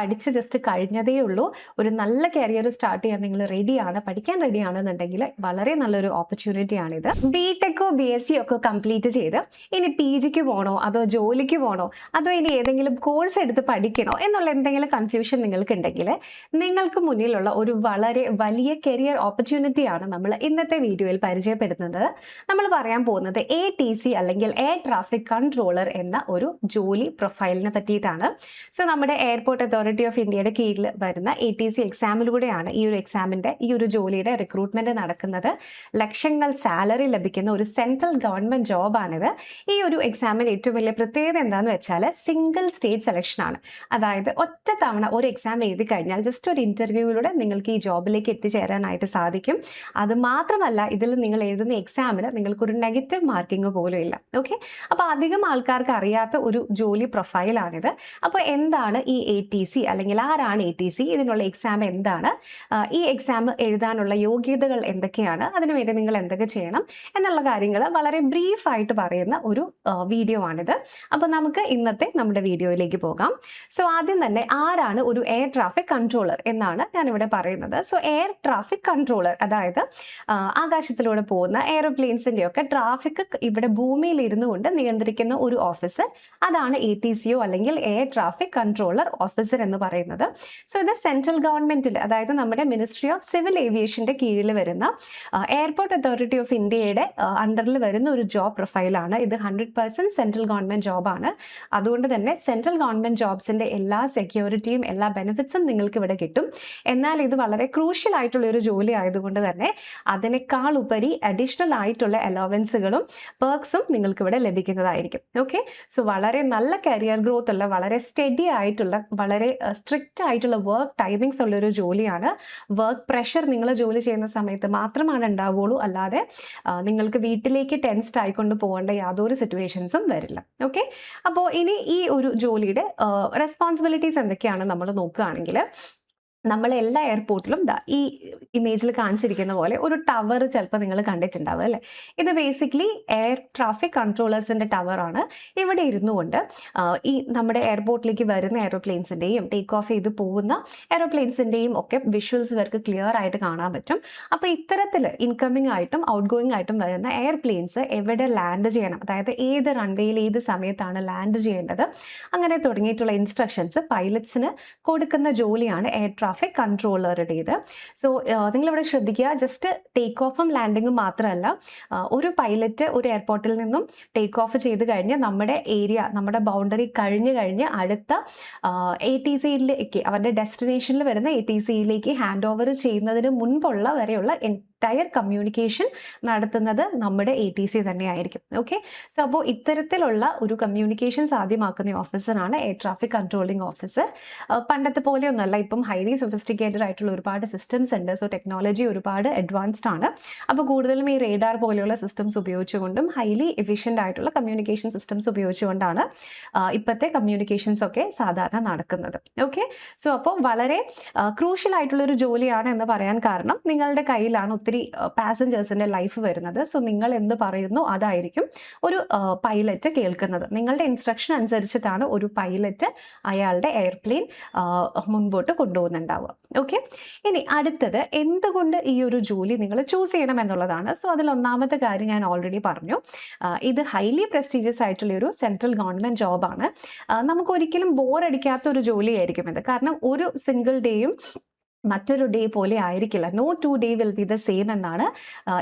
പഠിച്ച് ജസ്റ്റ് കഴിഞ്ഞതേ ഉള്ളൂ, ഒരു നല്ല കരിയർ സ്റ്റാർട്ട് ചെയ്യാൻ നിങ്ങൾ റെഡിയാണ്, പഠിക്കാൻ റെഡിയാണെന്നുണ്ടെങ്കിൽ വളരെ നല്ലൊരു ഓപ്പർച്യൂണിറ്റിയാണിത്. ബിടെക്കോ BSc ഒക്കെ കംപ്ലീറ്റ് ചെയ്ത് ഇനി PGക്ക് പോകണോ, അതോ ജോലിക്ക് പോകണോ, അതോ ഇനി ഏതെങ്കിലും കോഴ്സ് എടുത്ത് പഠിക്കണോ എന്നുള്ള എന്തെങ്കിലും കൺഫ്യൂഷൻ നിങ്ങൾക്ക് ഉണ്ടെങ്കിൽ നിങ്ങൾക്ക് മുന്നിലുള്ള ഒരു വളരെ വലിയ കരിയർ ഓപ്പർച്യൂണിറ്റിയാണ് നമ്മൾ ഇന്നത്തെ വീഡിയോയിൽ പരിചയപ്പെടുത്തുന്നത്. നമ്മൾ പറയാൻ പോകുന്നത് ATC അല്ലെങ്കിൽ എയർ ട്രാഫിക് കൺട്രോളർ എന്ന ഒരു ജോലി പ്രൊഫൈലിനെ പറ്റിയിട്ടാണ്. സോ നമ്മുടെ എയർപോർട്ട് അതോറിറ്റി ഓഫ് ഇന്ത്യയുടെ കീഴിൽ വരുന്ന ATC എക്സാമിലൂടെയാണ് ഈ ഒരു എക്സാമിന്റെ ഈ ഒരു ജോലിയുടെ റിക്രൂട്ട്മെന്റ് നടക്കുന്നത്. ലക്ഷങ്ങൾ സാലറി ലഭിക്കുന്ന ഒരു സെൻട്രൽ ഗവൺമെന്റ് ജോബാണിത്. ഈ ഒരു എക്സാമിന് ഏറ്റവും വലിയ പ്രത്യേകത എന്താണെന്ന് വെച്ചാൽ സിംഗിൾ സ്റ്റേജ് സെലക്ഷൻ ആണ്. അതായത് ഒറ്റ തവണ ഒരു എക്സാം എഴുതി കഴിഞ്ഞാൽ ജസ്റ്റ് ഒരു ഇന്റർവ്യൂയിലൂടെ നിങ്ങൾക്ക് ഈ ജോബിലേക്ക് എത്തിച്ചേരാനായിട്ട് സാധിക്കും. അത് മാത്രമല്ല, ഇതിൽ നിങ്ങൾ എഴുതുന്ന എക്സാമിന് നിങ്ങൾക്കൊരു നെഗറ്റീവ് മാർക്കിംഗ് പോലും ഇല്ല. ഓക്കെ, അപ്പോൾ അധികം ആൾക്കാർക്ക് അറിയാത്ത ഒരു ജോലി പ്രൊഫൈലാണിത്. അപ്പോൾ എന്താണ് ഈ ATC, അല്ലെങ്കിൽ ആരാണ് ATC, ഇതിനുള്ള എക്സാം എന്താണ്, ഈ എക്സാം എഴുതാനുള്ള യോഗ്യതകൾ എന്തൊക്കെയാണ്, അതിനുവേണ്ടി നിങ്ങൾ എന്തൊക്കെ ചെയ്യണം എന്നുള്ള കാര്യങ്ങൾ വളരെ ബ്രീഫായിട്ട് പറയുന്ന ഒരു വീഡിയോ ആണിത്. അപ്പോൾ നമുക്ക് ഇന്നത്തെ നമ്മുടെ വീഡിയോയിലേക്ക് പോകാം. സോ ആദ്യം തന്നെ ആരാണ് ഒരു എയർ ട്രാഫിക് കൺട്രോളർ എന്നാണ് ഞാനിവിടെ പറയുന്നത്. സോ എയർ ട്രാഫിക് കൺട്രോളർ അതായത് ആകാശത്തിലൂടെ പോകുന്ന എയറോപ്ലെയിൻസിൻ്റെ ഒക്കെ ട്രാഫിക് ഇവിടെ ഭൂമിയിൽ ഇരുന്നു കൊണ്ട് നിയന്ത്രിക്കുന്ന ഒരു ഓഫീസർ, അതാണ് ATCO അല്ലെങ്കിൽ എയർ ട്രാഫിക് കൺട്രോളർ ഓഫീസർ എന്ന് പറയുന്നത്. സോ ഇത് സെൻട്രൽ ഗവൺമെന്റിൽ, അതായത് നമ്മുടെ മിനിസ്ട്രി ഓഫ് സിവിൽ ഏവിയേഷന്റെ കീഴിൽ വരുന്ന എയർപോർട്ട് അതോറിറ്റി ഓഫ് ഇന്ത്യയുടെ അണ്ടറിൽ വരുന്ന ഒരു ജോബ് പ്രൊഫൈലാണ്. ഇത് 100% സെൻട്രൽ ഗവൺമെന്റ് ജോബാണ്. അതുകൊണ്ട് തന്നെ സെൻട്രൽ ഗവൺമെന്റ് ജോബ്സിന്റെ എല്ലാ സെക്യൂരിറ്റിയും എല്ലാ ബെനിഫിറ്റ്സും നിങ്ങൾക്ക് ഇവിടെ കിട്ടും. എന്നാൽ ഇത് വളരെ ക്രൂഷ്യൽ ആയിട്ടുള്ള ഒരു ജോലി ആയതുകൊണ്ട് തന്നെ അതിനേക്കാൾ ഉപരി അഡീഷണൽ ആയിട്ടുള്ള അലോവൻസുകളും പെർക്സും നിങ്ങൾക്ക് ഇവിടെ ലഭിക്കുന്നതായിരിക്കും. ഓക്കെ, സോ വളരെ നല്ല കരിയർ ഗ്രോത്ത് ഉള്ള, വളരെ സ്റ്റഡി ആയിട്ടുള്ള, വളരെ സ്ട്രിക്റ്റ് ആയിട്ടുള്ള വർക്ക് ടൈമിങ്സ് ഉള്ള ഒരു ജോലിയാണ്. വർക്ക് പ്രഷർ നിങ്ങൾ ജോലി ചെയ്യുന്ന സമയത്ത് മാത്രമാണ് ഉണ്ടാവുള്ളൂ, അല്ലാതെ നിങ്ങൾക്ക് വീട്ടിലേക്ക് ടെൻസ്ഡ് ആയിക്കൊണ്ട് പോകേണ്ട യാതൊരു സിറ്റുവേഷൻസും വരില്ല. ഓക്കെ, അപ്പോൾ ഇനി ഈ ഒരു ജോലിയുടെ റെസ്പോൺസിബിലിറ്റീസ് എന്തൊക്കെയാണ് നമ്മൾ നോക്കുകയാണെങ്കിൽ, നമ്മൾ എല്ലാ എയർപോർട്ടിലും ഈ ഇമേജിൽ കാണിച്ചിരിക്കുന്ന പോലെ ഒരു ടവർ ചിലപ്പോൾ നിങ്ങൾ കണ്ടിട്ടുണ്ടാവും അല്ലേ. ഇത് ബേസിക്കലി എയർ ട്രാഫിക് കൺട്രോളേഴ്സിൻ്റെ ടവറാണ്. ഇവിടെ ഇരുന്നു കൊണ്ട് ഈ നമ്മുടെ എയർപോർട്ടിലേക്ക് വരുന്ന എയറോപ്ലെയിൻസിൻ്റെയും ടേക്ക് ഓഫ് ചെയ്ത് പോകുന്ന എയറോപ്ലെയിൻസിൻ്റെയും ഒക്കെ വിഷ്വൽസ് ഇവർക്ക് ക്ലിയർ ആയിട്ട് കാണാൻ പറ്റും. അപ്പോൾ ഇത്തരത്തിൽ ഇൻകമിംഗ് ആയിട്ടും ഔട്ട് ഗോയിങ് ആയിട്ടും വരുന്ന എയർപ്ലെയിൻസ് എവിടെ ലാൻഡ് ചെയ്യണം, അതായത് ഏത് റൺവേയിൽ ഏത് സമയത്താണ് ലാൻഡ് ചെയ്യേണ്ടത്, അങ്ങനെ തുടങ്ങിയിട്ടുള്ള ഇൻസ്ട്രക്ഷൻസ് പൈലറ്റ്സിന് കൊടുക്കുന്ന ജോലിയാണ് എയർ ട്രാഫിക് കൺട്രോളറുടേത്. സോ നിങ്ങളിവിടെ ശ്രദ്ധിക്കുക, ജസ്റ്റ് ടേക്ക് ഓഫും ലാൻഡിങ്ങും മാത്രമല്ല, ഒരു പൈലറ്റ് ഒരു എയർപോർട്ടിൽ നിന്നും ടേക്ക് ഓഫ് ചെയ്ത് കഴിഞ്ഞ് നമ്മുടെ ഏരിയ, നമ്മുടെ ബൗണ്ടറി കഴിഞ്ഞ് അടുത്ത ATCയിലേക്ക്, അവരുടെ ഡെസ്റ്റിനേഷനിൽ വരുന്ന ATCയിലേക്ക് ഹാൻഡ് ഓവർ ചെയ്യുന്നതിന് മുൻപുള്ള വരെയുള്ള എൻറ്റയർ കമ്മ്യൂണിക്കേഷൻ നടത്തുന്നത് നമ്മുടെ ATC തന്നെയായിരിക്കും. ഓക്കെ, സോ അപ്പോൾ ഇത്തരത്തിലുള്ള ഒരു കമ്മ്യൂണിക്കേഷൻ സാധ്യമാക്കുന്ന ഓഫീസറാണ് എയർ ട്രാഫിക് കൺട്രോളിംഗ് ഓഫീസർ. പണ്ടത്തെ പോലെയൊന്നുമല്ല, ഇപ്പം ഹൈലി സൊഫിസ്റ്റിക്കേറ്റഡ് ആയിട്ടുള്ള ഒരുപാട് സിസ്റ്റംസ് ഉണ്ട്. സോ ടെക്നോളജി ഒരുപാട് അഡ്വാൻസ്ഡ് ആണ്. അപ്പോൾ കൂടുതലും ഈ റേഡാർ പോലെയുള്ള സിസ്റ്റംസ് ഉപയോഗിച്ചുകൊണ്ടും ഹൈലി എഫിഷ്യൻ്റ് ആയിട്ടുള്ള കമ്മ്യൂണിക്കേഷൻ സിസ്റ്റംസ് ഉപയോഗിച്ചുകൊണ്ടാണ് ഇപ്പോഴത്തെ കമ്മ്യൂണിക്കേഷൻസ് ഒക്കെ സാധാരണ നടക്കുന്നത്. ഓക്കെ, സോ അപ്പോൾ വളരെ ക്രൂഷ്യൽ ആയിട്ടുള്ളൊരു ജോലിയാണ് എന്ന് പറയാൻ കാരണം, നിങ്ങളുടെ കയ്യിലാണ് ഒത്തിരി പാസഞ്ചേഴ്സിൻ്റെ ലൈഫ് വരുന്നത്. സോ നിങ്ങൾ എന്ത് പറയുന്നു അതായിരിക്കും ഒരു പൈലറ്റ് കേൾക്കുന്നത്. നിങ്ങളുടെ ഇൻസ്ട്രക്ഷൻ അനുസരിച്ചിട്ടാണ് ഒരു പൈലറ്റ് അയാളുടെ എയർപ്ലെയിൻ മുൻപോട്ട് കൊണ്ടുപോകുന്നുണ്ടാവുക. ഓക്കെ, ഇനി അടുത്തത് എന്തുകൊണ്ട് ഈ ഒരു ജോലി നിങ്ങൾ ചൂസ് ചെയ്യണം എന്നുള്ളതാണ്. സോ അതിൽ ഒന്നാമത്തെ കാര്യം ഞാൻ ഓൾറെഡി പറഞ്ഞു, ഇത് ഹൈലി പ്രസ്റ്റീജിയസ് ആയിട്ടുള്ള ഒരു സെൻട്രൽ ഗവൺമെന്റ് ജോബാണ്. നമുക്ക് ഒരിക്കലും ബോറടിക്കാത്ത ഒരു ജോലിയായിരിക്കും ഇത്. കാരണം ഒരു സിംഗിൾ ഡേയും മറ്റൊരു ഡേ പോലെ ആയിരിക്കില്ല. No 2 day will be the same എന്നാണ്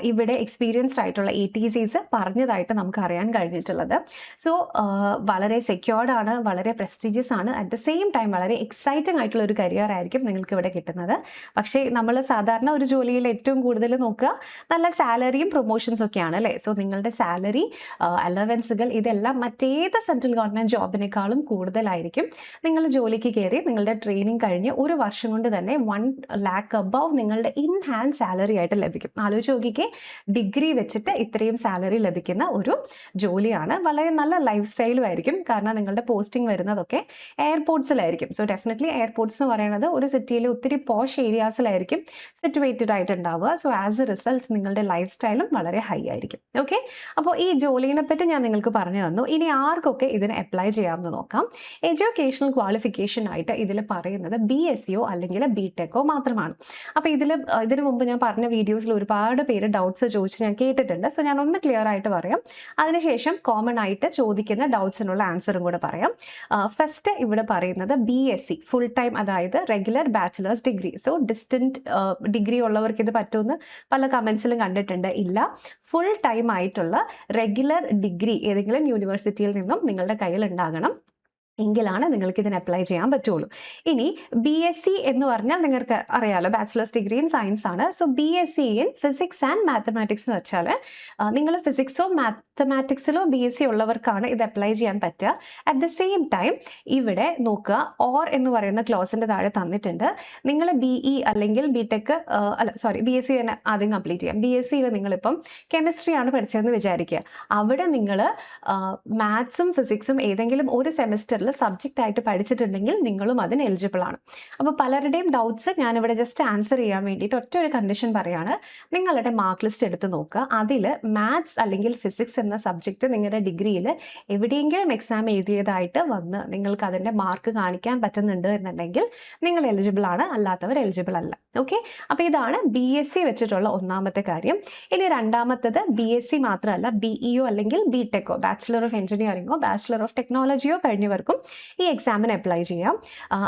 ഇവിടെ എക്സ്പീരിയൻസ്ഡ് ആയിട്ടുള്ള ATCs പറഞ്ഞതായിട്ട് നമുക്ക് അറിയാൻ കഴിഞ്ഞിട്ടുള്ളത്. സോ വളരെ സെക്യൂർഡ് ആണ്, വളരെ പ്രസ്റ്റീജിയസ് ആണ്, അറ്റ് ദ സെയിം ടൈം വളരെ എക്സൈറ്റിംഗ് ആയിട്ടുള്ള ഒരു കരിയർ ആയിരിക്കും നിങ്ങൾക്ക് ഇവിടെ കിട്ടുന്നത്. പക്ഷേ നമ്മൾ സാധാരണ ഒരു ജോലിയിൽ ഏറ്റവും കൂടുതൽ നോക്കുക നല്ല സാലറിയും പ്രൊമോഷൻസ് ഒക്കെയാണ് അല്ലേ. സോ നിങ്ങളുടെ സാലറി, അലവൻസുകൾ ഇതെല്ലാം മറ്റേത് സെൻട്രൽ ഗവൺമെൻറ് ജോബിനേക്കാളും കൂടുതലായിരിക്കും. നിങ്ങൾ ജോലിക്ക് കയറി നിങ്ങളുടെ ട്രെയിനിങ് കഴിഞ്ഞ് ഒരു വർഷം കൊണ്ട് തന്നെ 1 lakh above നിങ്ങളുടെ ഇൻ ഹാൻഡ് സാലറി ആയിട്ട് ലഭിക്കും. ആലോചിച്ച് നോക്കിക്കേ, ഡിഗ്രി വെച്ചിട്ട് ഇത്രയും സാലറി ലഭിക്കുന്ന ഒരു ജോലിയാണ്. വളരെ നല്ല ലൈഫ് സ്റ്റൈലും ആയിരിക്കും. കാരണം നിങ്ങളുടെ പോസ്റ്റിംഗ് വരുന്നതൊക്കെ എയർപോർട്ട്സിലായിരിക്കും. സോ ഡെഫിനറ്റ്ലി എയർപോർട്ട്സ് എന്ന് പറയുന്നത് ഒരു സിറ്റിയിലെ ഒത്തിരി പോഷ് ഏരിയാസിലായിരിക്കും സിറ്റുവേറ്റഡ് ആയിട്ട് ഉണ്ടാവുക. സോ ആസ് എ റിസൾട്ട് നിങ്ങളുടെ ലൈഫ് സ്റ്റൈലും വളരെ ഹൈ ആയിരിക്കും. ഓക്കെ, അപ്പോൾ ഈ ജോലിനെ പറ്റി ഞാൻ നിങ്ങൾക്ക് പറഞ്ഞു തന്നു. ഇനി ആർക്കൊക്കെ ഇതിന് അപ്ലൈ ചെയ്യാമെന്ന് നോക്കാം. എഡ്യൂക്കേഷണൽ ക്വാളിഫിക്കേഷൻ ആയിട്ട് ഇതിൽ പറയുന്നത് BSCയോ അല്ലെങ്കിൽ BTechോ മാത്രമാണ്. അപ്പോൾ ഇതിനു മുമ്പ് ഞാൻ പറഞ്ഞ വീഡിയോസിൽ ഒരുപാട് പേര് ഡൗട്ട്സ് ചോദിച്ച് ഞാൻ കേട്ടിട്ടുണ്ട്. സോ ഞാൻ ഒന്ന് ക്ലിയർ ആയിട്ട് പറയാം. അതിനുശേഷം കോമൺ ആയിട്ട് ചോദിക്കുന്ന ഡൗട്ട്സിനുള്ള ആൻസറും കൂടെ പറയാം. ഫസ്റ്റ് ഇവിടെ പറയുന്നത് BSc ഫുൾ ടൈം, അതായത് regular bachelor's degree. So distant degree ഉള്ളവർക്ക് ഇത് പറ്റുമെന്ന് പല കമൻസിലും കണ്ടിട്ടുണ്ട്. ഇല്ല, ഫുൾ ടൈം ആയിട്ടുള്ള റെഗുലർ ഡിഗ്രി ഏതെങ്കിലും യൂണിവേഴ്സിറ്റിയിൽ നിന്നും നിങ്ങളുടെ കയ്യിൽ ഉണ്ടാകണം. എങ്കിലാണ് നിങ്ങൾക്ക് ഇതിന് അപ്ലൈ ചെയ്യാൻ പറ്റുള്ളൂ. ഇനി BSc എന്ന് പറഞ്ഞാൽ നിങ്ങൾക്ക് അറിയാലോ, ബാച്ചിലേഴ്സ് ഡിഗ്രി ഇൻ സയൻസ് ആണ്. So BSc in physics and mathematics എന്ന് വെച്ചാൽ നിങ്ങൾ ഫിസിക്സോ മാത്തമാറ്റിക്സിലോ BSc ഉള്ളവർക്കാണ് ഇത് അപ്ലൈ ചെയ്യാൻ പറ്റുക. അറ്റ് ദ സെയിം ടൈം ഇവിടെ നോക്കുക, ഓർ എന്ന് പറയുന്ന ക്ലോസിൻ്റെ താഴെ തന്നിട്ടുണ്ട്. നിങ്ങൾ BE അല്ലെങ്കിൽ BTech BSc തന്നെ ആദ്യം കംപ്ലീറ്റ് ചെയ്യാം. BScയിൽ നിങ്ങളിപ്പം കെമിസ്ട്രി ആണ് പഠിച്ചതെന്ന് വിചാരിക്കുക. അവിടെ നിങ്ങൾ മാത്സും ഫിസിക്സും ഏതെങ്കിലും ഒരു സെമിസ്റ്ററിൽ സബ്ജക്റ്റ് ആയിട്ട് പഠിച്ചിട്ടുണ്ടെങ്കിൽ നിങ്ങളും അതിന് എലിജിബിൾ ആണ്. അപ്പോൾ പലരുടെയും ഡൗട്ട്സ് ഞാനിവിടെ ജസ്റ്റ് ആൻസർ ചെയ്യാൻ വേണ്ടിയിട്ട് ഒറ്റ ഒരു കണ്ടീഷൻ പറയാണ്. നിങ്ങളുടെ മാർക്ക് ലിസ്റ്റ് എടുത്ത് നോക്കുക. അതിൽ മാത്സ് അല്ലെങ്കിൽ ഫിസിക്സ് എന്ന സബ്ജക്റ്റ് നിങ്ങളുടെ ഡിഗ്രിയിൽ എവിടെയെങ്കിലും എക്സാം എഴുതിയതായിട്ട് വന്ന് നിങ്ങൾക്ക് അതിൻ്റെ മാർക്ക് കാണിക്കാൻ പറ്റുന്നുണ്ട് എന്നുണ്ടെങ്കിൽ നിങ്ങൾ എലിജിബിൾ ആണ്, അല്ലാത്തവർ എലിജിബിൾ അല്ല. ഓക്കെ, അപ്പോൾ ഇതാണ് BSc വെച്ചിട്ടുള്ള ഒന്നാമത്തെ കാര്യം. ഇനി രണ്ടാമത്തത് BSc മാത്രമല്ല, BEയോ അല്ലെങ്കിൽ BTechോ, ബാച്ചിലർ ഓഫ് എഞ്ചിനീയറിംഗോ ബാച്ചിലർ ഓഫ് ടെക്നോളജിയോ കഴിഞ്ഞവർക്കും ഈ എക്സാമിന് അപ്ലൈ ചെയ്യാം.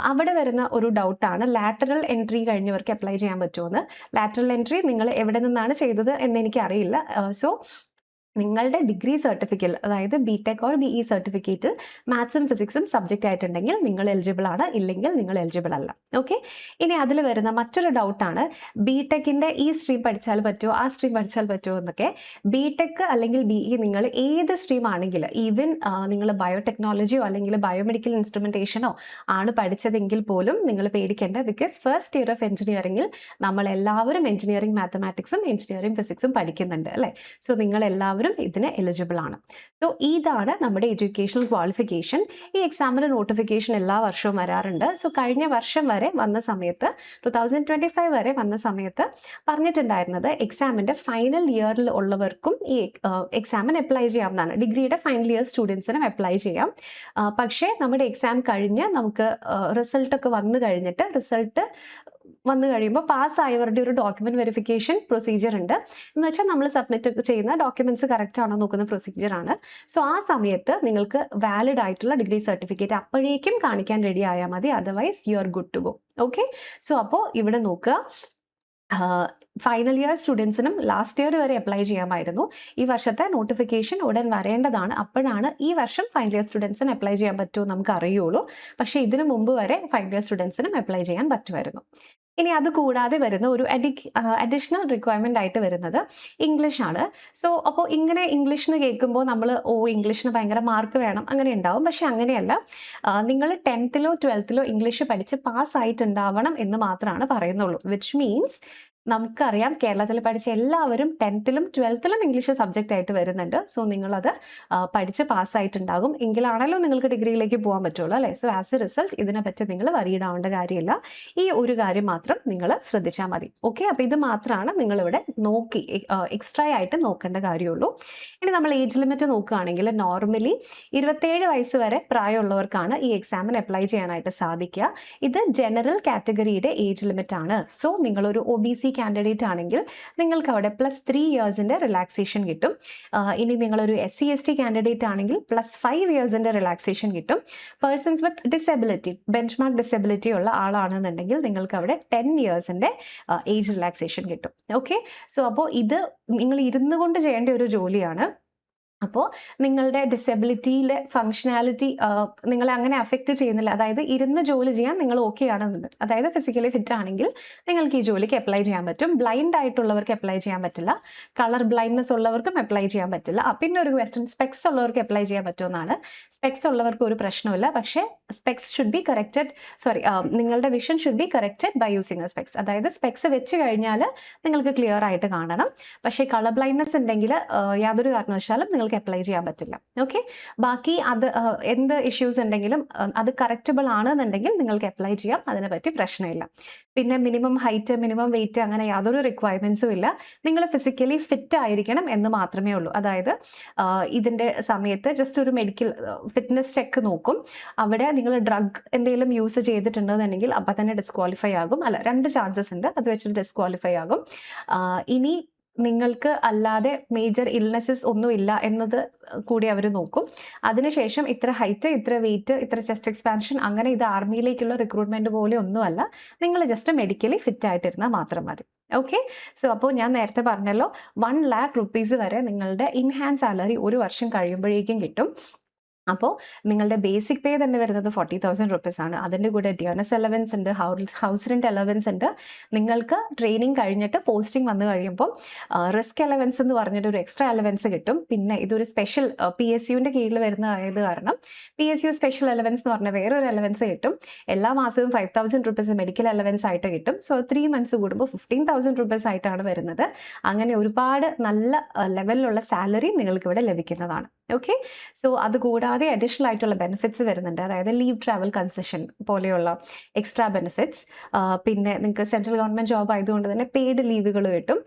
അവിടെ വരുന്ന ഒരു ഡൗട്ടാണ് ലാറ്ററൽ എൻട്രി കഴിഞ്ഞവർക്ക് അപ്ലൈ ചെയ്യാൻ പറ്റുമെന്ന്. ലാറ്ററൽ എൻട്രി നിങ്ങൾ എവിടെ നിന്നാണ് ചെയ്തത് എന്ന് എനിക്കറിയില്ല. സോ നിങ്ങളുടെ ഡിഗ്രി സർട്ടിഫിക്കറ്റ്, അതായത് BTech ഓർ BE സർട്ടിഫിക്കറ്റിൽ മാത്സും ഫിസിക്സും സബ്ജക്റ്റ് ആയിട്ടുണ്ടെങ്കിൽ നിങ്ങൾ എലിജിബിൾ ആണ്, ഇല്ലെങ്കിൽ നിങ്ങൾ എലിജിബിൾ അല്ല. ഓക്കെ, ഇനി അതിൽ വരുന്ന മറ്റൊരു ഡൗട്ടാണ് BTechൻ്റെ ഈ സ്ട്രീം പഠിച്ചാൽ പറ്റുമോ, ആ സ്ട്രീം പഠിച്ചാൽ പറ്റുമോ എന്നൊക്കെ. BTech അല്ലെങ്കിൽ BE നിങ്ങൾ ഏത് സ്ട്രീം ആണെങ്കിൽ, ഈവൻ നിങ്ങൾ ബയോടെക്നോളജിയോ അല്ലെങ്കിൽ ബയോമെഡിക്കൽ ഇൻസ്ട്രുമെൻറ്റേഷനോ ആണ് പഠിച്ചതെങ്കിൽ പോലും നിങ്ങൾ പേടിക്കേണ്ട. ബിക്കോസ് ഫസ്റ്റ് ഇയർ ഓഫ് എഞ്ചിനീയറിംഗിൽ നമ്മളെല്ലാവരും എഞ്ചിനീയറിംഗ് മാത്തമാറ്റിക്സും എഞ്ചിനീയറിംഗ് ഫിസിക്സും പഠിക്കുന്നുണ്ട് അല്ലേ. സോ നിങ്ങളെല്ലാവരും ഇതിന് എലിജിബിൾ ആണ്. സോ ഇതാണ് നമ്മുടെ എഡ്യൂക്കേഷണൽ ക്വാളിഫിക്കേഷൻ. ഈ എക്സാമിന് നോട്ടിഫിക്കേഷൻ എല്ലാ വർഷവും വരാറുണ്ട്. സോ കഴിഞ്ഞ വർഷം വരെ വന്ന സമയത്ത് 2025 വരെ വന്ന സമയത്ത് പറഞ്ഞിട്ടുണ്ടായിരുന്നത് എക്സാമിൻ്റെ ഫൈനൽ ഇയറിൽ ഉള്ളവർക്കും ഈ എക്സാമിന് അപ്ലൈ ചെയ്യാവുന്നതാണ്. ഡിഗ്രിയുടെ ഫൈനൽ ഇയർ സ്റ്റുഡൻസിനും അപ്ലൈ ചെയ്യാം. പക്ഷേ നമ്മുടെ എക്സാം കഴിഞ്ഞ് നമുക്ക് റിസൾട്ടൊക്കെ വന്നു കഴിഞ്ഞിട്ട് വന്നു കഴിയുമ്പോൾ പാസ്സായവരുടെ ഒരു ഡോക്യുമെന്റ് വെരിഫിക്കേഷൻ പ്രൊസീജിയർ ഉണ്ട്. എന്ന് വെച്ചാൽ നമ്മൾ സബ്മിറ്റ് ചെയ്യുന്ന ഡോക്യുമെന്റ്സ് കറക്റ്റ് ആണോ നോക്കുന്ന പ്രൊസീജിയറാണ്. സോ ആ സമയത്ത് നിങ്ങൾക്ക് വാലിഡ് ആയിട്ടുള്ള ഡിഗ്രി സർട്ടിഫിക്കറ്റ് അപ്പോഴേക്കും കാണിക്കാൻ റെഡി ആയാൽ മതി. Otherwise you are good to go. Okay, so അപ്പോൾ ഇവിടെ നോക്കുക, ഫൈനൽ ഇയർ സ്റ്റുഡൻസിനും ലാസ്റ്റ് ഇയർ വരെ അപ്ലൈ ചെയ്യാമായിരുന്നു. ഈ വർഷത്തെ നോട്ടിഫിക്കേഷൻ ഉടൻ വരേണ്ടതാണ്. അപ്പോഴാണ് ഈ വർഷം ഫൈനൽ ഇയർ സ്റ്റുഡൻസിന് അപ്ലൈ ചെയ്യാൻ പറ്റുമോ നമുക്ക് അറിയുള്ളൂ. പക്ഷേ ഇതിനു മുമ്പ് വരെ ഫൈനൽ ഇയർ സ്റ്റുഡൻസിനും അപ്ലൈ ചെയ്യാൻ പറ്റുമായിരുന്നു. ഇനി അത് കൂടാതെ വരുന്ന ഒരു അഡീഷണൽ റിക്വയർമെൻ്റ് ആയിട്ട് വരുന്നത് ഇംഗ്ലീഷ് ആണ്. സോ അപ്പോൾ ഇങ്ങനെ ഇംഗ്ലീഷ് എന്ന് കേൾക്കുമ്പോൾ നമ്മൾ ഇംഗ്ലീഷിന് ഭയങ്കര മാർക്ക് വേണം അങ്ങനെ ഉണ്ടാവും. പക്ഷെ അങ്ങനെയല്ല, നിങ്ങൾ 10th-ലോ 12th-ലോ ഇംഗ്ലീഷ് പഠിച്ച് പാസ്സായിട്ടുണ്ടാവണം എന്ന് മാത്രമാണ് പറയുന്നുള്ളൂ. വിച്ച് മീൻസ് നമുക്കറിയാം കേരളത്തിൽ പഠിച്ച എല്ലാവരും 10th-ലും 12th-ലും ഇംഗ്ലീഷ് സബ്ജക്റ്റ് ആയിട്ട് വരുന്നുണ്ട്. സോ നിങ്ങളത് പഠിച്ച് പാസ്സായിട്ടുണ്ടാകും. എങ്കിലാണല്ലോ നിങ്ങൾക്ക് ഡിഗ്രിയിലേക്ക് പോകാൻ പറ്റുള്ളൂ അല്ലേ. സോ ആസ് എ റിസൾട്ട് ഇതിനെപ്പറ്റി നിങ്ങൾ വറീഡ് ആവേണ്ട കാര്യമില്ല. ഈ ഒരു കാര്യം മാത്രം നിങ്ങൾ ശ്രദ്ധിച്ചാൽ മതി. ഓക്കെ, അപ്പോൾ ഇത് മാത്രമാണ് നിങ്ങളിവിടെ നോക്കി എക്സ്ട്രാ ആയിട്ട് നോക്കേണ്ട കാര്യമുള്ളൂ. ഇനി നമ്മൾ ഏജ് ലിമിറ്റ് നോക്കുകയാണെങ്കിൽ നോർമലി 27 വയസ്സ് വരെ പ്രായമുള്ളവർക്കാണ് ഈ എക്സാമിന് അപ്ലൈ ചെയ്യാനായിട്ട് സാധിക്കുക. ഇത് ജനറൽ കാറ്റഗറിയുടെ ഏജ് ലിമിറ്റ് ആണ്. സോ നിങ്ങളൊരു OBC കാൻഡിഡേറ്റ് ആണെങ്കിൽ നിങ്ങൾക്ക് അവിടെ +3 ഇയേഴ്സിൻ്റെ റിലാക്സേഷൻ കിട്ടും. ഇനി നിങ്ങളൊരു SC/ST കാൻഡിഡേറ്റ് ആണെങ്കിൽ +5 ഇയേഴ്സിൻ്റെ റിലാക്സേഷൻ കിട്ടും. Persons with disability, benchmark disability ഉള്ള ആളാണെന്നുണ്ടെങ്കിൽ നിങ്ങൾക്ക് അവിടെ 10 ഇയേഴ്സിൻ്റെ ഏജ് റിലാക്സേഷൻ കിട്ടും. ഓക്കെ, സോ അപ്പോൾ ഇത് നിങ്ങൾ ഇരുന്നു കൊണ്ട് ചെയ്യേണ്ട ഒരു ജോലിയാണ്. അപ്പോൾ നിങ്ങളുടെ ഡിസബിലിറ്റിയിലെ ഫങ്ഷനാലിറ്റി നിങ്ങളെ അങ്ങനെ അഫക്റ്റ് ചെയ്യുന്നില്ല. അതായത് ഇരുന്ന് ജോലി ചെയ്യാൻ നിങ്ങൾ ഓക്കെ ആണെന്നുണ്ട്, അതായത് ഫിസിക്കലി ഫിറ്റ് ആണെങ്കിൽ നിങ്ങൾക്ക് ഈ ജോലിക്ക് അപ്ലൈ ചെയ്യാൻ പറ്റും. ബ്ലൈൻഡ് ആയിട്ടുള്ളവർക്ക് അപ്ലൈ ചെയ്യാൻ പറ്റില്ല. കളർ ബ്ലൈൻഡ്നെസ് ഉള്ളവർക്കും അപ്ലൈ ചെയ്യാൻ പറ്റില്ല. പിന്നെ ഒരു ക്വസ്റ്റ്യൻ, സ്പെക്സ് ഉള്ളവർക്ക് അപ്ലൈ ചെയ്യാൻ പറ്റുമെന്നാണ്. സ്പെക്സ് ഉള്ളവർക്ക് ഒരു പ്രശ്നമില്ല, പക്ഷേ സ്പെക്സ് ഷുഡ് ബി കറക്റ്റഡ്, നിങ്ങളുടെ vision should be corrected by using specs. അതായത് സ്പെക്സ് വെച്ച് കഴിഞ്ഞാൽ നിങ്ങൾക്ക് ക്ലിയർ ആയിട്ട് കാണണം. പക്ഷേ കളർ ബ്ലൈൻഡ്നെസ് ഉണ്ടെങ്കിൽ യാതൊരു കാരണവശാലും നിങ്ങൾക്ക് അപ്ലൈ ചെയ്യാൻ പറ്റില്ല. ഓക്കെ, ബാക്കി അത് എന്ത് ഇഷ്യൂസ് ഉണ്ടെങ്കിലും അത് കറക്റ്റബിൾ ആണെന്നുണ്ടെങ്കിൽ നിങ്ങൾക്ക് അപ്ലൈ ചെയ്യാം, അതിനെപ്പറ്റി പ്രശ്നമില്ല. പിന്നെ മിനിമം ഹൈറ്റ്, മിനിമം വെയിറ്റ്, അങ്ങനെ യാതൊരു റിക്വയർമെൻറ്റ്സും ഇല്ല. നിങ്ങൾ ഫിസിക്കലി ഫിറ്റ് ആയിരിക്കണം എന്ന് മാത്രമേ ഉള്ളൂ. അതായത് ഇതിൻ്റെ സമയത്ത് ജസ്റ്റ് ഒരു മെഡിക്കൽ ഫിറ്റ്നസ് ചെക്ക് നോക്കും. അവിടെ നിങ്ങൾ ഡ്രഗ് എന്തെങ്കിലും യൂസ് ചെയ്തിട്ടുണ്ടെന്നുണ്ടെങ്കിൽ അപ്പം തന്നെ ഡിസ്ക്വാളിഫൈ ആകും. അല്ല, 2 ചാൻസസ് ഉണ്ട്, അത് വെച്ചിട്ട് ഡിസ്ക്വാളിഫൈ ആകും. ഇനി നിങ്ങൾക്ക് അല്ലാതെ മേജർ ഇൽനെസ്സസ് ഒന്നുമില്ല എന്നത് കൂടി അവർ നോക്കും. അതിനുശേഷം ഇത്ര ഹൈറ്റ്, ഇത്ര വെയിറ്റ്, ഇത്ര ചെസ്റ്റ് എക്സ്പാൻഷൻ, അങ്ങനെ ഇത് ആർമിയിലേക്കുള്ള റിക്രൂട്ട്മെന്റ് പോലെ ഒന്നുമല്ല. നിങ്ങൾ ജസ്റ്റ് മെഡിക്കലി ഫിറ്റ് ആയിട്ടിരുന്നാൽ മാത്രം മതി. ഓക്കെ, സോ അപ്പോൾ ഞാൻ നേരത്തെ പറഞ്ഞല്ലോ, 1 lakh rupees വരെ നിങ്ങളുടെ ഇൻഹാൻഡ് സാലറി 1 വർഷം കഴിയുമ്പോഴേക്കും കിട്ടും. അപ്പോൾ നിങ്ങളുടെ ബേസിക് പേ തന്നെ വരുന്നത് 40,000 rupees ആണ്. അതിൻ്റെ കൂടെ ഡിയർനെസ് അലവൻസ് ഉണ്ട്, ഹൗസ് റെന്റ് അലവൻസ് ഉണ്ട്. നിങ്ങൾക്ക് ട്രെയിനിങ് കഴിഞ്ഞിട്ട് പോസ്റ്റിംഗ് വന്നു കഴിയുമ്പോൾ റിസ്ക് അലവൻസ് എന്ന് പറഞ്ഞിട്ട് ഒരു എക്സ്ട്രാ അലവൻസ് കിട്ടും. പിന്നെ ഇതൊരു സ്പെഷ്യൽ PSUവിൻ്റെ കീഴിൽ വരുന്നതായത് കാരണം PSU സ്പെഷ്യൽ അലവൻസ് എന്ന് പറഞ്ഞാൽ വേറൊരു അലവൻസ് കിട്ടും. എല്ലാ മാസവും 5,000 rupees മെഡിക്കൽ അലവൻസ് ആയിട്ട് കിട്ടും. സോ 3 months കൂടുമ്പോൾ 15,000 rupees ആയിട്ടാണ് വരുന്നത്. അങ്ങനെ ഒരുപാട് നല്ല ലെവലിലുള്ള സാലറി നിങ്ങൾക്ക് ഇവിടെ ലഭിക്കുന്നതാണ്. ഓക്കെ, സോ അതുകൂടാതെ അഡീഷണൽ ആയിട്ടുള്ള ബെനിഫിറ്റ്സ് വരുന്നുണ്ട്. അതായത് ലീവ് ട്രാവൽ കൺസെഷൻ പോലെയുള്ള എക്സ്ട്രാ ബെനിഫിറ്റ്സ്. പിന്നെ നിങ്ങൾക്ക് സെൻട്രൽ ഗവൺമെൻറ് ജോബ് ആയതുകൊണ്ട് തന്നെ പെയ്ഡ് ലീവുകൾ കിട്ടും.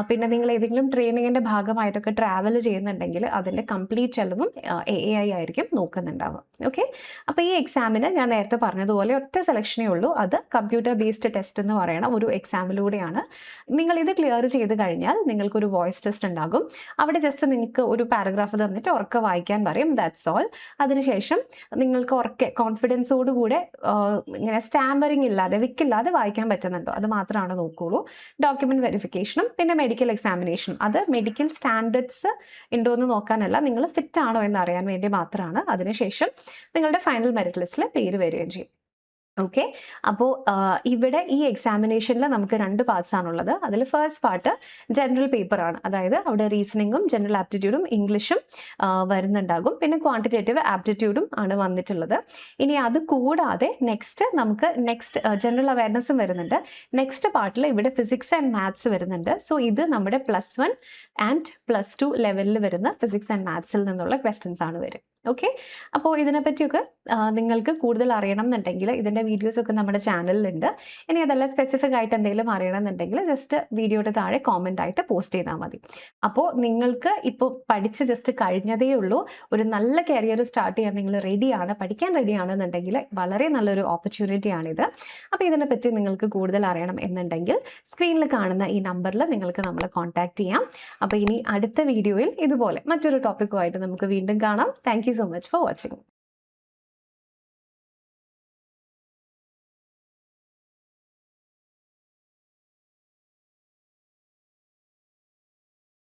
പിന്നെ നിങ്ങൾ ഏതെങ്കിലും ട്രെയിനിങ്ങിൻ്റെ ഭാഗമായിട്ടൊക്കെ ട്രാവൽ ചെയ്യുന്നുണ്ടെങ്കിൽ അതിൻ്റെ കംപ്ലീറ്റ് ചെലവും AAI ആയിരിക്കും നോക്കുന്നുണ്ടാവുക. ഓക്കെ, അപ്പോൾ ഈ എക്സാമിന് ഞാൻ നേരത്തെ പറഞ്ഞതുപോലെ ഒറ്റ സെലക്ഷനേ ഉള്ളൂ. അത് കമ്പ്യൂട്ടർ ബേസ്ഡ് ടെസ്റ്റ് എന്ന് പറയുന്ന ഒരു എക്സാമിലൂടെയാണ്. നിങ്ങൾ ഇത് ക്ലിയർ ചെയ്ത് കഴിഞ്ഞാൽ നിങ്ങൾക്കൊരു വോയിസ് ടെസ്റ്റ് ഉണ്ടാകും. അവിടെ ജസ്റ്റ് നിങ്ങൾക്ക് ഒരു പാരഗ്രാഫ് തന്നിട്ട് ഉറക്കെ വായിക്കാൻ പറയും, ദാറ്റ്സ് ഓൾ. അതിനുശേഷം നിങ്ങൾക്ക് ഉറക്കെ കോൺഫിഡൻസോടുകൂടെ ഇങ്ങനെ സ്റ്റാമ്പറിങ് ഇല്ലാതെ, വിക്കില്ലാതെ വായിക്കാൻ പറ്റുന്നുണ്ടോ അത് മാത്രമാണ് നോക്കുകയുള്ളൂ. ഡോക്യുമെന്റ് വെരിഫിക്കേഷനും പിന്നെ മെഡിക്കൽ എക്സാമിനേഷനും, അത് മെഡിക്കൽ സ്റ്റാൻഡേർഡ്സ് ഉണ്ടോ എന്ന് നോക്കാനല്ല, നിങ്ങൾ ഫിറ്റ് ആണോ എന്ന് അറിയാൻ വേണ്ടി മാത്രമാണ്. അതിനുശേഷം നിങ്ങളുടെ ഫൈനൽ മെറിറ്റ് ലിസ്റ്റിൽ പേര് വരികയും ചെയ്യും. ഓക്കെ, അപ്പോൾ ഇവിടെ ഈ എക്സാമിനേഷനിൽ നമുക്ക് 2 പാർട്സ് ആണുള്ളത്. അതിൽ ഫസ്റ്റ് പാർട്ട് ജനറൽ പേപ്പറാണ്. അതായത് അവിടെ റീസണിങ്ങും ജനറൽ ആപ്റ്റിറ്റ്യൂഡും ഇംഗ്ലീഷും വരുന്നുണ്ടാകും. പിന്നെ ക്വാണ്ടിറ്റേറ്റീവ് ആപ്റ്റിറ്റ്യൂഡും ആണ് വന്നിട്ടുള്ളത്. ഇനി അത് കൂടാതെ നമുക്ക് ജനറൽ അവയർനെസ്സും വരുന്നുണ്ട്. നെക്സ്റ്റ് പാർട്ടിൽ ഇവിടെ ഫിസിക്സ് ആൻഡ് മാത്സ് വരുന്നുണ്ട്. സോ ഇത് നമ്മുടെ +1 and +2 ലെവലിൽ വരുന്ന ഫിസിക്സ് ആൻഡ് മാത്സിൽ നിന്നുള്ള ക്വസ്റ്റ്യൻസ് ആണ് വരും. ഓക്കെ, അപ്പോൾ ഇതിനെപ്പറ്റിയൊക്കെ നിങ്ങൾക്ക് കൂടുതൽ അറിയണം എന്നുണ്ടെങ്കിൽ ഇതിൻ്റെ വീഡിയോസൊക്കെ നമ്മുടെ ചാനലിലുണ്ട്. ഇനി അതെല്ലാം സ്പെസിഫിക് ആയിട്ട് എന്തെങ്കിലും അറിയണമെന്നുണ്ടെങ്കിൽ ജസ്റ്റ് വീഡിയോയുടെ താഴെ കോമെൻ്റ് ആയിട്ട് പോസ്റ്റ് ചെയ്താൽ മതി. അപ്പോൾ നിങ്ങൾക്ക് ഇപ്പോൾ പഠിച്ച് ജസ്റ്റ് കഴിഞ്ഞതേ ഉള്ളൂ, ഒരു നല്ല കരിയർ സ്റ്റാർട്ട് ചെയ്യാൻ നിങ്ങൾ റെഡിയാണ്, പഠിക്കാൻ റെഡിയാണെന്നുണ്ടെങ്കിൽ വളരെ നല്ലൊരു ഓപ്പർച്യൂണിറ്റിയാണിത്. അപ്പോൾ ഇതിനെപ്പറ്റി നിങ്ങൾക്ക് കൂടുതൽ അറിയണം എന്നുണ്ടെങ്കിൽ സ്ക്രീനിൽ കാണുന്ന ഈ നമ്പറിൽ നിങ്ങൾക്ക് നമ്മളെ കോൺടാക്ട് ചെയ്യാം. അപ്പോൾ ഇനി അടുത്ത വീഡിയോയിൽ ഇതുപോലെ മറ്റൊരു ടോപ്പിക്കുമായിട്ട് നമുക്ക് വീണ്ടും കാണാം. Thank you so much for watching.